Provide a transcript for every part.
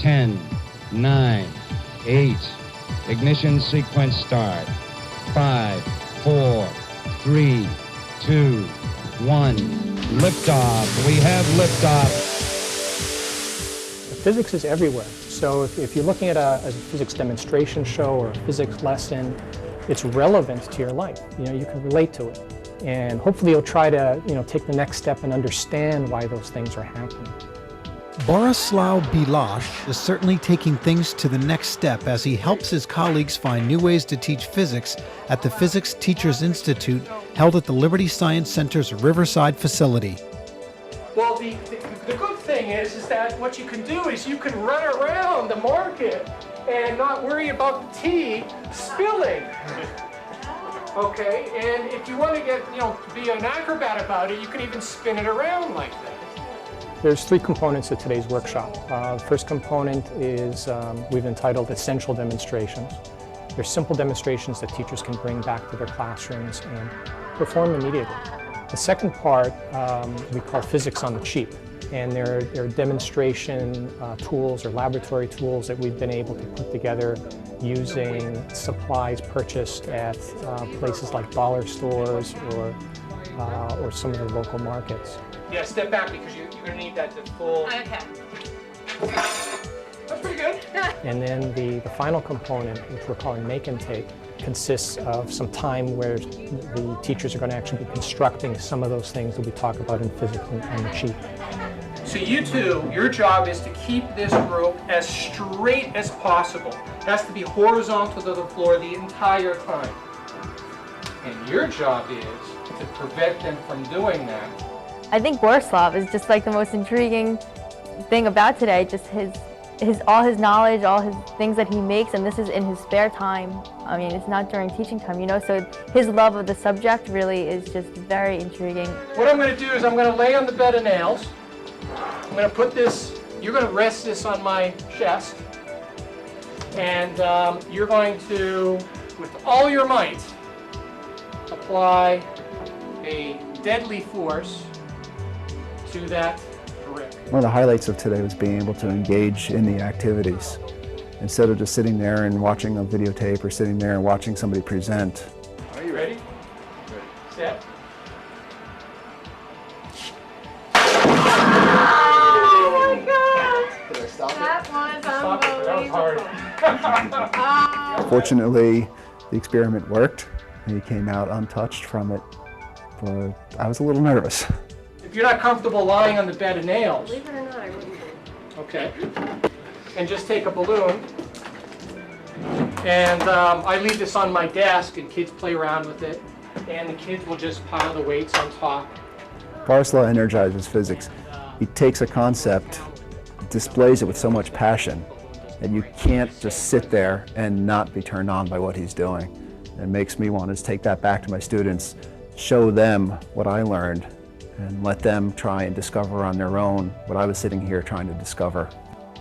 10, 9, 8. Ignition sequence start. 5, 4, 3, 2, 1. Liftoff. We have liftoff. Physics is everywhere. So if you're looking at a physics demonstration show or a physics lesson, it's relevant to your life. You know, you can relate to it. And hopefully you'll try to, take the next step and understand why those things are happening. Borislav Bilash is certainly taking things to the next step as he helps his colleagues find new ways to teach physics at the Physics Teachers Institute held at the Liberty Science Center's Riverside facility. Well, the good thing is that what you can do is you can run around the market and not worry about the tea spilling. Okay, and if you want to get, be an acrobat about it, you can even spin it around like that. There's 3 components to today's workshop. The first component is we've entitled Essential Demonstrations. They're simple demonstrations that teachers can bring back to their classrooms and perform immediately. The second part we call Physics on the Cheap, and they're demonstration tools or laboratory tools that we've been able to put together using supplies purchased at places like dollar stores or some of the local markets. Yeah, step back because you're going to need that to full. Okay. That's pretty good. And then the final component, which we're calling Make and Take, consists of some time where the teachers are going to actually be constructing some of those things that we talk about in physics on the cheap. So you two, your job is to keep this rope as straight as possible. It has to be horizontal to the floor the entire time. And your job is to prevent them from doing that. I think Borislav is just like the most intriguing thing about today, just all his knowledge, all his things that he makes, and this is in his spare time. I mean, it's not during teaching time, so his love of the subject really is just very intriguing. What I'm going to do is I'm going to lay on the bed of nails. I'm going to put this, you're going to rest this on my chest, and you're going to, with all your might, apply a deadly force to that brick. One of the highlights of today was being able to engage in the activities instead of just sitting there and watching a videotape or sitting there and watching somebody present. Are you ready? Ready. Set. Oh my God! Did I stop That was unbelievable. That was hard. Fortunately, the experiment worked. He came out untouched from it, but I was a little nervous. If you're not comfortable lying on the bed of nails, Believe it or not, I wouldn't be. okay, and just take a balloon, and I leave this on my desk, and kids play around with it, and the kids will just pile the weights on top. Borislav energizes physics. He takes a concept, displays it with so much passion that you can't just sit there and not be turned on by what he's doing. It makes me want to take that back to my students, show them what I learned, and let them try and discover on their own what I was sitting here trying to discover.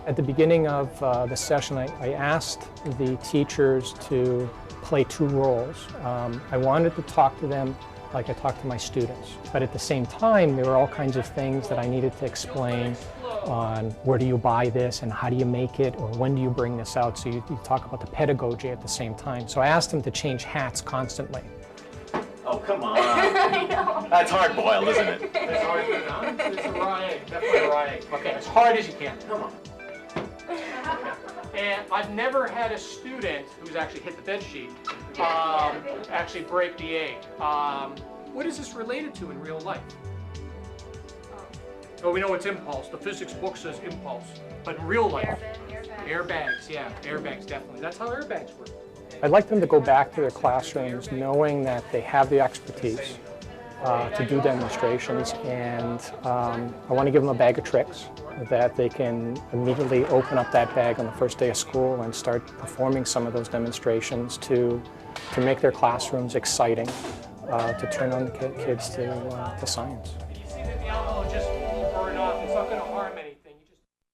At the beginning of the session, I asked the teachers to play 2 roles. I wanted to talk to them like I talk to my students, but at the same time, there were all kinds of things that I needed to explain on where do you buy this and how do you make it, or when do you bring this out, so you talk about the pedagogy at the same time. So I asked them to change hats constantly. Oh, come on. That's hard-boiled, isn't it? It's hard enough. It's a riot, definitely a riot. Okay, as hard as you can. Come on. And I've never had a student who's actually hit the bed sheet actually break the egg. What is this related to in real life? Oh, we know it's impulse. The physics book says impulse. But in real life, airbags, yeah, airbags definitely. That's how airbags work. I'd like them to go back to their classrooms knowing that they have the expertise to do demonstrations, and I want to give them a bag of tricks that they can immediately open up that bag on the first day of school and start performing some of those demonstrations to make their classrooms exciting, to turn on the kids to science.